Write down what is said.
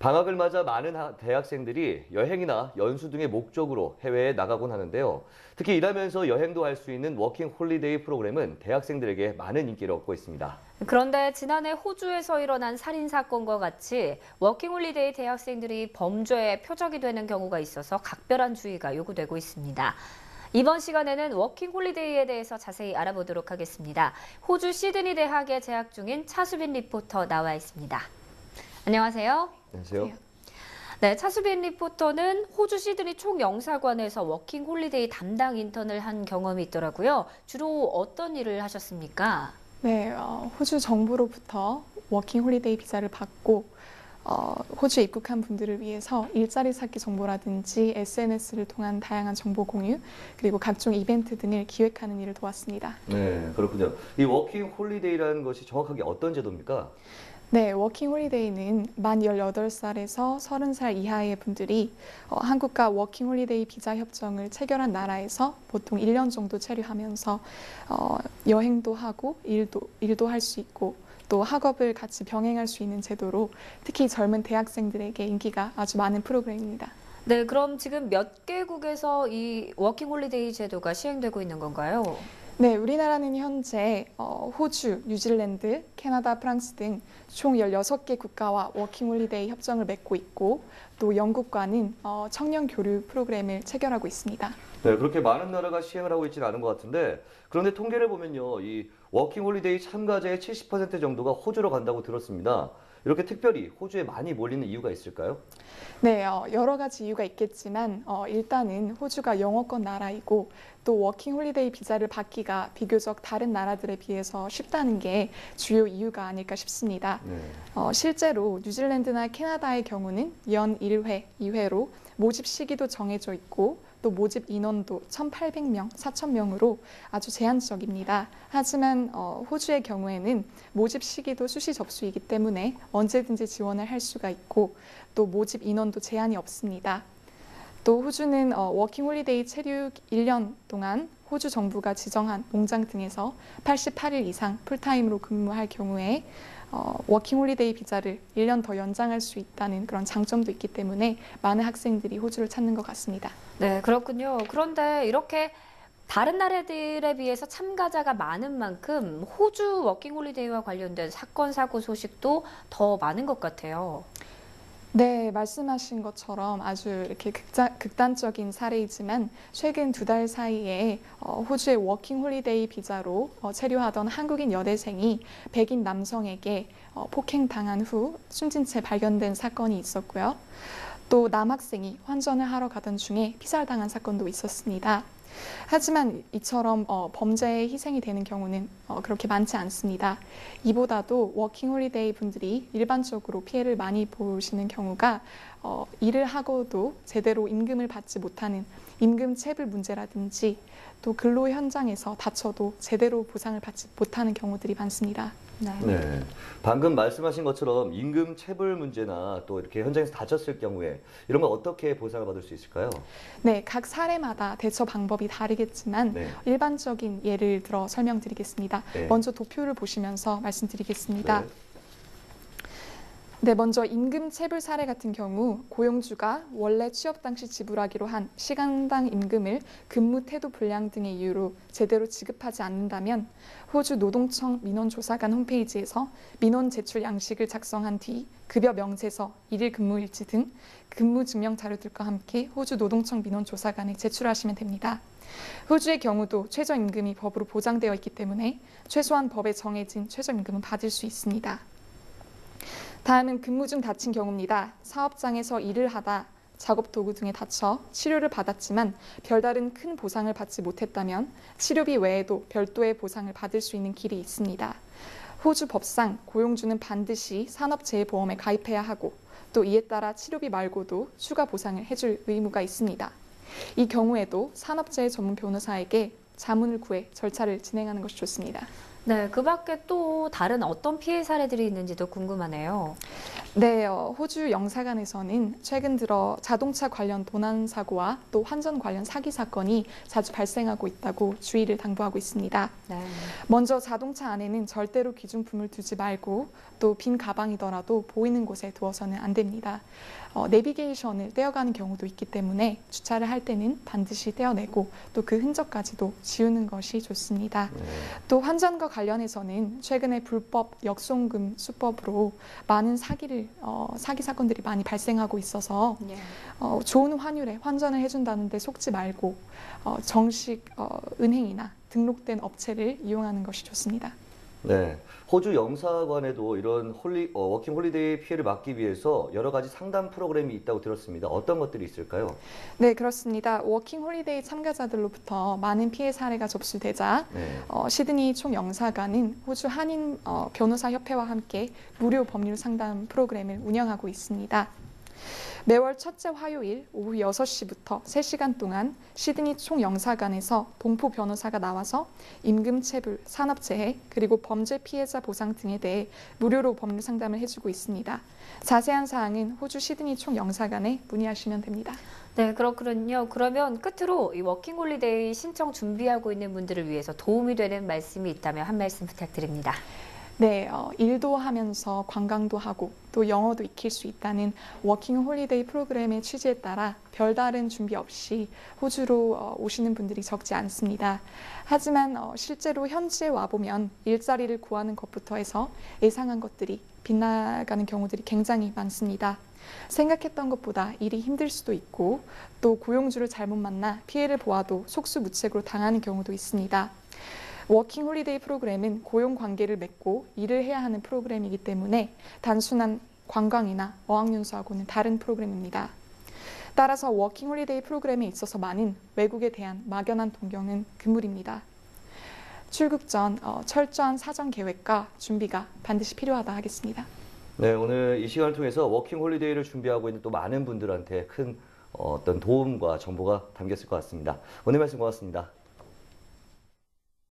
방학을 맞아 많은 대학생들이 여행이나 연수 등의 목적으로 해외에 나가곤 하는데요. 특히 일하면서 여행도 할 수 있는 워킹 홀리데이 프로그램은 대학생들에게 많은 인기를 얻고 있습니다. 그런데 지난해 호주에서 일어난 살인 사건과 같이 워킹홀리데이 대학생들이 범죄의 표적이 되는 경우가 있어서 각별한 주의가 요구되고 있습니다. 이번 시간에는 워킹홀리데이에 대해서 자세히 알아보도록 하겠습니다. 호주 시드니 대학에 재학 중인 차수빈 리포터 나와 있습니다. 안녕하세요. 안녕하세요. 네, 차수빈 리포터는 호주 시드니 총영사관에서 워킹홀리데이 담당 인턴을 한 경험이 있더라고요. 주로 어떤 일을 하셨습니까? 네, 호주 정부로부터 워킹홀리데이 비자를 받고 호주에 입국한 분들을 위해서 일자리 찾기 정보라든지 SNS를 통한 다양한 정보 공유, 그리고 각종 이벤트 등을 기획하는 일을 도왔습니다. 네, 그렇군요. 이 워킹 홀리데이라는 것이 정확하게 어떤 제도입니까? 네, 워킹홀리데이는 만 18살에서 30살 이하의 분들이 한국과 워킹홀리데이 비자 협정을 체결한 나라에서 보통 1년 정도 체류하면서 여행도 하고 일도 할 수 있고 또 학업을 같이 병행할 수 있는 제도로 특히 젊은 대학생들에게 인기가 아주 많은 프로그램입니다. 네, 그럼 지금 몇 개국에서 이 워킹홀리데이 제도가 시행되고 있는 건가요? 네, 우리나라는 현재 호주, 뉴질랜드, 캐나다, 프랑스 등 총 16개 국가와 워킹홀리데이 협정을 맺고 있고 또 영국과는 청년 교류 프로그램을 체결하고 있습니다. 네, 그렇게 많은 나라가 시행을 하고 있지는 않은 것 같은데 그런데 통계를 보면요, 이 워킹홀리데이 참가자의 70% 정도가 호주로 간다고 들었습니다. 이렇게 특별히 호주에 많이 몰리는 이유가 있을까요? 네, 여러 가지 이유가 있겠지만 일단은 호주가 영어권 나라이고 또 워킹홀리데이 비자를 받기가 비교적 다른 나라들에 비해서 쉽다는 게 주요 이유가 아닐까 싶습니다. 네. 실제로 뉴질랜드나 캐나다의 경우는 연 1회, 2회로 모집 시기도 정해져 있고 또 모집 인원도 1,800명, 4,000명으로 아주 제한적입니다. 하지만 호주의 경우에는 모집 시기도 수시 접수이기 때문에 언제든지 지원을 할 수가 있고 또 모집 인원도 제한이 없습니다. 또 호주는 워킹홀리데이 체류 1년 동안 호주 정부가 지정한 농장 등에서 88일 이상 풀타임으로 근무할 경우에 워킹홀리데이 비자를 1년 더 연장할 수 있다는 그런 장점도 있기 때문에 많은 학생들이 호주를 찾는 것 같습니다. 네, 그렇군요. 그런데 이렇게 다른 나라들에 비해서 참가자가 많은 만큼 호주 워킹홀리데이와 관련된 사건, 사고 소식도 더 많은 것 같아요. 네, 말씀하신 것처럼 아주 이렇게 극단적인 사례이지만 최근 2달 사이에 호주의 워킹홀리데이 비자로 체류하던 한국인 여대생이 백인 남성에게 폭행당한 후 숨진 채 발견된 사건이 있었고요. 또 남학생이 환전을 하러 가던 중에 피살당한 사건도 있었습니다. 하지만 이처럼 범죄에 희생이 되는 경우는 그렇게 많지 않습니다. 이보다도 워킹홀리데이 분들이 일반적으로 피해를 많이 보시는 경우가 일을 하고도 제대로 임금을 받지 못하는 임금체불 문제라든지 또 근로 현장에서 다쳐도 제대로 보상을 받지 못하는 경우들이 많습니다. 네. 방금 말씀하신 것처럼 임금 체불 문제나 또 이렇게 현장에서 다쳤을 경우에 이런 건 어떻게 보상을 받을 수 있을까요? 네, 각 사례마다 대처 방법이 다르겠지만 네. 일반적인 예를 들어 설명드리겠습니다. 네. 먼저 도표를 보시면서 말씀드리겠습니다. 네. 네, 먼저 임금 체불 사례 같은 경우 고용주가 원래 취업 당시 지불하기로 한 시간당 임금을 근무 태도 불량 등의 이유로 제대로 지급하지 않는다면 호주 노동청 민원조사관 홈페이지에서 민원 제출 양식을 작성한 뒤 급여 명세서, 일일 근무일지 등 근무 증명 자료들과 함께 호주 노동청 민원조사관에 제출하시면 됩니다. 호주의 경우도 최저임금이 법으로 보장되어 있기 때문에 최소한 법에 정해진 최저임금은 받을 수 있습니다. 다음은 근무 중 다친 경우입니다. 사업장에서 일을 하다 작업 도구 등에 다쳐 치료를 받았지만 별다른 큰 보상을 받지 못했다면 치료비 외에도 별도의 보상을 받을 수 있는 길이 있습니다. 호주 법상 고용주는 반드시 산업재해보험에 가입해야 하고 또 이에 따라 치료비 말고도 추가 보상을 해줄 의무가 있습니다. 이 경우에도 산업재해 전문 변호사에게 자문을 구해 절차를 진행하는 것이 좋습니다. 네, 그 밖에 또 다른 어떤 피해 사례들이 있는지도 궁금하네요. 네, 호주 영사관에서는 최근 들어 자동차 관련 도난 사고와 또 환전 관련 사기 사건이 자주 발생하고 있다고 주의를 당부하고 있습니다. 네. 먼저 자동차 안에는 절대로 귀중품을 두지 말고 또 또 빈 가방이더라도 보이는 곳에 두어서는 안 됩니다. 내비게이션을 떼어가는 경우도 있기 때문에 주차를 할 때는 반드시 떼어내고 또 그 흔적까지도 지우는 것이 좋습니다. 또 환전과 관련해서는 최근에 불법 역송금 수법으로 많은 사기 사건들이 많이 발생하고 있어서 좋은 환율에 환전을 해준다는데 속지 말고 정식 은행이나 등록된 업체를 이용하는 것이 좋습니다. 네, 호주 영사관에도 이런 워킹 홀리데이 피해를 막기 위해서 여러 가지 상담 프로그램이 있다고 들었습니다. 어떤 것들이 있을까요? 네, 그렇습니다. 워킹 홀리데이 참가자들로부터 많은 피해 사례가 접수되자 시드니 총영사관은 호주 한인 변호사 협회와 함께 무료 법률 상담 프로그램을 운영하고 있습니다. 매월 첫째 화요일 오후 6시부터 3시간 동안 시드니 총영사관에서 동포 변호사가 나와서 임금체불, 산업재해, 그리고 범죄 피해자 보상 등에 대해 무료로 법률 상담을 해주고 있습니다. 자세한 사항은 호주 시드니 총영사관에 문의하시면 됩니다. 네, 그렇군요. 그러면 끝으로 이 워킹홀리데이 신청 준비하고 있는 분들을 위해서 도움이 되는 말씀이 있다면 한 말씀 부탁드립니다. 네, 일도 하면서 관광도 하고 또 영어도 익힐 수 있다는 워킹 홀리데이 프로그램의 취지에 따라 별다른 준비 없이 호주로 오시는 분들이 적지 않습니다. 하지만 실제로 현지에 와보면 일자리를 구하는 것부터 해서 예상한 것들이 빗나가는 경우들이 굉장히 많습니다. 생각했던 것보다 일이 힘들 수도 있고 또 고용주를 잘못 만나 피해를 보아도 속수무책으로 당하는 경우도 있습니다. 워킹 홀리데이 프로그램은 고용 관계를 맺고 일을 해야 하는 프로그램이기 때문에 단순한 관광이나 어학연수하고는 다른 프로그램입니다. 따라서 워킹 홀리데이 프로그램에 있어서 많은 외국에 대한 막연한 동경은 금물입니다. 출국 전 철저한 사전 계획과 준비가 반드시 필요하다 하겠습니다. 네, 오늘 이 시간을 통해서 워킹 홀리데이를 준비하고 있는 또 많은 분들한테 큰 어떤 도움과 정보가 담겼을 것 같습니다. 오늘 말씀 고맙습니다.